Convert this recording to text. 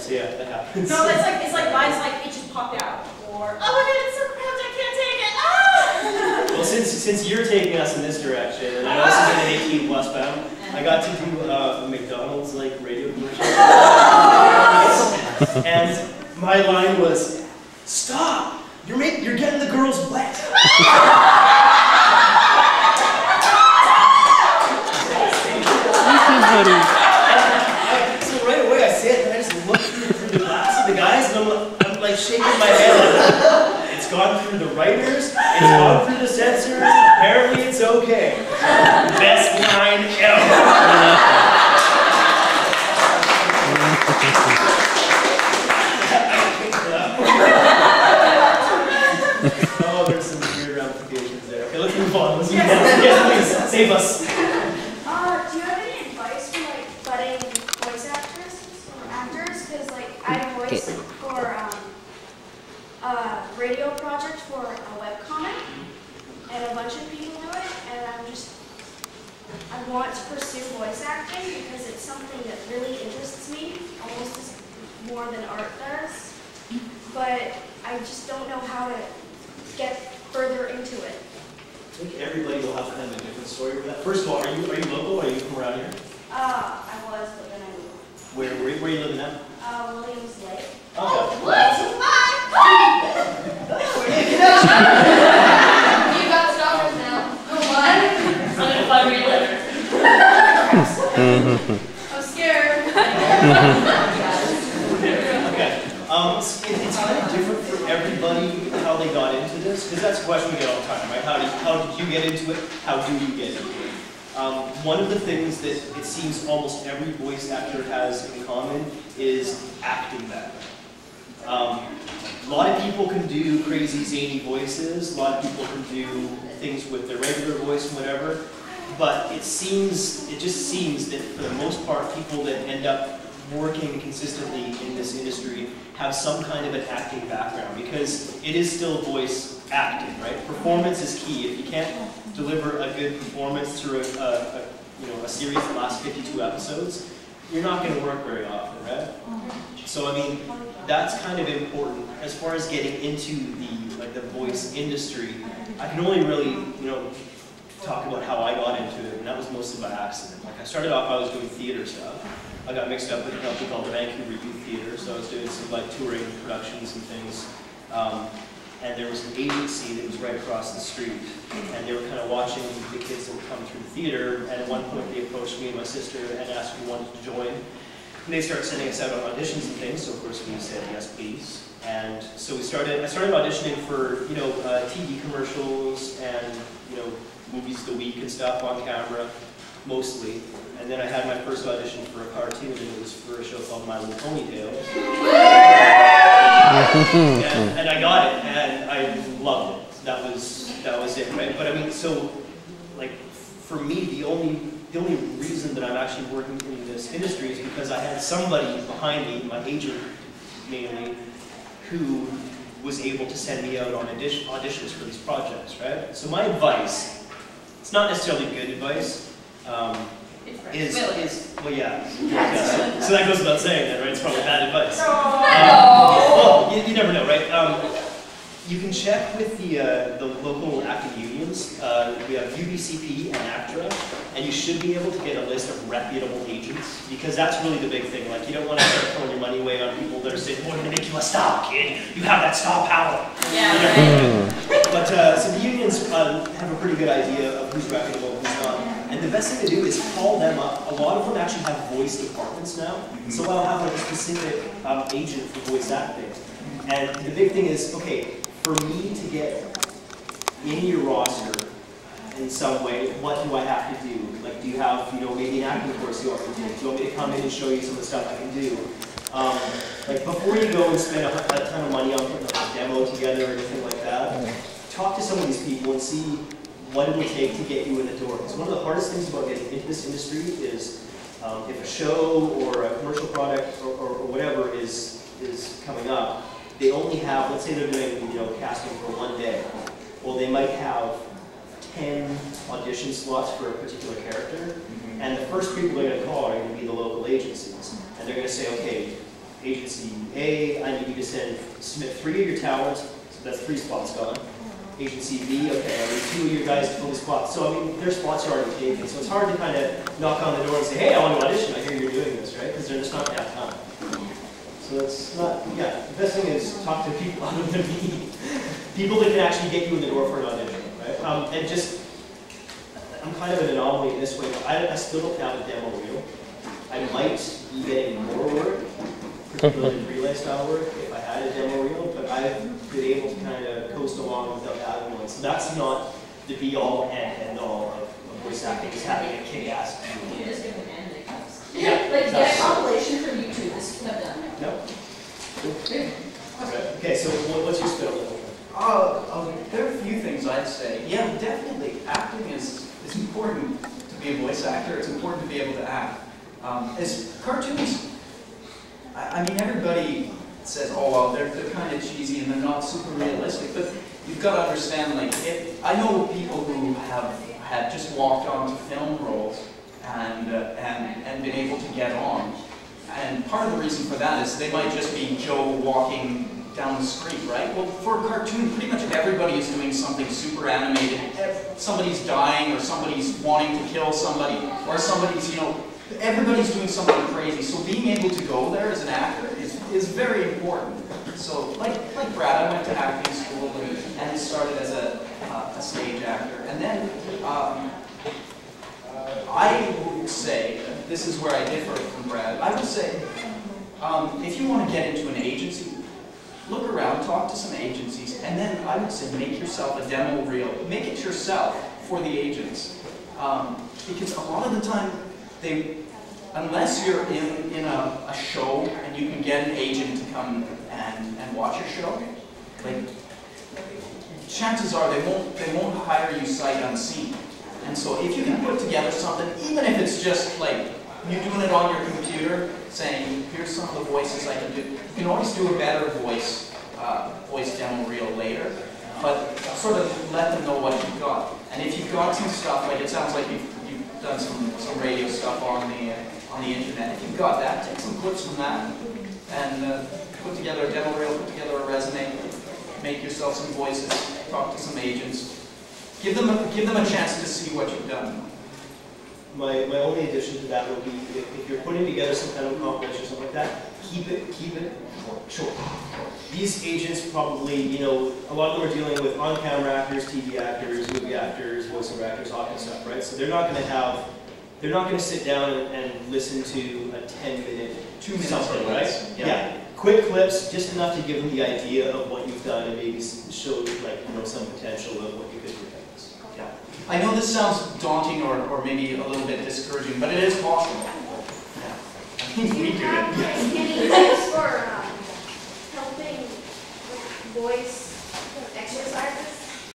So yeah, that happens. No, it's like mine's like it just popped out, or oh my god, it's so cramped, I can't take it. Ah! Well, since you're taking us in this direction, and I also did an 18 westbound, I got to do a McDonald's like radio commercial, and my line was, "Stop! You're getting the girls wet." So right away I see it, and I just look through the glass of the guys, and I'm like shaking my head. It's gone through the writers, it's gone through the censors, apparently it's okay. Best line ever. Oh, there's some weird ramifications there. Okay, let's move on. Let's move on. Yes, please, save us. Do you have any advice for like budding voice actors? Because like I voiced for a radio project for a webcomic, and a bunch of people do it, and I want to pursue voice acting because it's something that really interests me, almost as more than art does. But I just don't know how to get further into it. I think everybody will have kind of a different story for that. First of all, are you local? Are you from around here? I was, but then I moved. Where are you living now? Williams Lake. Oh, You got stalkers now. Oh my. I'm gonna find me later. I'm scared. okay. It's kind of different for everybody how they got into this, because that's a question we get all the time, right? How did you get into it? How do you get into it? One of the things that it seems almost every voice actor has in common is acting background. A lot of people can do crazy zany voices, a lot of people can do things with their regular voice and whatever, but it just seems that for the most part, people that end up working consistently in this industry have some kind of an acting background, because it is still voice acting, right? Performance is key. If you can't deliver a good performance through a series that lasts 52 episodes, you're not going to work very often, right? So I mean, that's kind of important as far as getting into the voice industry. I can only really talk about how I got into it, and that was mostly by accident. Like I started off, I was doing theater stuff. I got mixed up with a company called the Vancouver Youth Theatre, so I was doing some like touring productions and things. And there was an agency that was right across the street, and they were kind of watching the kids that would come through the theater, and at one point they approached me and my sister and asked if we wanted to join. And they started sending us out on auditions and things, so of course we said yes please. And so I started auditioning for TV commercials and movies of the week and stuff on camera, mostly. And then I had my first audition for a cartoon, and it was for a show called My Little Ponytail. and I got it, and I loved it. That was it, right? But I mean, so like for me, the only reason that I'm actually working in this industry is because I had somebody behind me, my agent mainly, who was able to send me out on auditions for these projects, right? So my advice, it's not necessarily good advice, well, yeah. So that goes without saying then, right? It's probably bad advice. Well, you never know, right? You can check with the local acting unions. We have UBCP and ACTRA, and you should be able to get a list of reputable agents, because that's really the big thing. Like, you don't want to start throwing your money away on people that are saying, "We're going to make you a star, kid. You have that star power." Yeah. But so the unions have a pretty good idea of who's reputable and who's not. And the best thing to do is call them up. A lot of them actually have voice departments now. So I'll have like a specific agent for voice acting. And the big thing is, okay, for me to get in your roster in some way, what do I have to do? Like, do you have, maybe an acting course you want me to do? Do you want me to come in and show you some of the stuff I can do? Like, before you go and spend a ton of money on putting a demo together or anything like that, talk to some of these people and see what it will take to get you in the door. Because one of the hardest things about getting into this industry is if a show or a commercial product or whatever is coming up, they only have, let's say they're doing casting for one day. Well, they might have 10 audition slots for a particular character, and the first people they're going to call are going to be the local agencies. And they're going to say, okay, agency A, I need you to submit 3 of your talent, so that's 3 spots gone. Agency B, okay, I need 2 of your guys to fill the spots. So I mean, their spots are already taken, so it's hard to kind of knock on the door and say, hey, I want to audition, I hear you're doing this, right? Because they're just not going to have time. So it's not, yeah, the best thing is talk to people out of the bee. People that can actually get you in the door for an audition, right? And just, I'm kind of an anomaly in this way, but I still don't have a demo reel. I might be getting more work, particularly relay style work, if I had a demo reel, but I've been able to kind of coast along without having one. So that's not the be all and end all of voice acting, is having a kick-ass. You just give an end that comes. Yeah, like get a compilation for YouTube. This could have done. No. Okay, so what's your spill? There are a few things I'd say. Yeah, definitely. Acting is important to be a voice actor. It's important to be able to act. As cartoons, I mean, everybody says, oh, well, they're kind of cheesy and they're not super realistic, but you've got to understand, like, I know people who have just walked onto film roles and been able to get on. And part of the reason for that is they might just be Joe walking down the street, right? Well, for a cartoon, pretty much everybody is doing something super animated. Somebody's dying, or somebody's wanting to kill somebody, or somebody's, you know, everybody's doing something crazy. So being able to go there as an actor is very important. So, like Brad, I went to acting school and started as a stage actor. And then I would say, this is where I differ from Brad, I would say, if you want to get into an agency, look around, talk to some agencies, and then I would say make yourself a demo reel. Make it yourself for the agents. Because a lot of the time, unless you're in a show and you can get an agent to come and watch your show, like, chances are they won't hire you sight unseen. And so if you can put together something, even if it's just like you doing it on your computer, saying, here's some of the voices I can do. You can always do a better voice demo reel later, but sort of let them know what you've got. And if you've got some stuff, like it sounds like you've done some radio stuff on the internet. If you've got that, take some clips from that and put together a demo reel, put together a resume, make yourself some voices, talk to some agents. Give them a chance to see what you've done. My only addition to that would be if you're putting together some kind of compilation or something like that, keep it short. These agents probably, you know, a lot of them are dealing with on-camera actors, TV actors, movie actors, voiceover actors, all that stuff, right? So they're not going to sit down and listen to a 10-minute, 2 minute something, right? Yeah. Quick clips, just enough to give them the idea of what you've done and maybe show, like, you know, some potential of what you could do. Yeah. I know this sounds daunting or maybe a little bit discouraging, but it is possible. Yeah. I think we do it. Any tips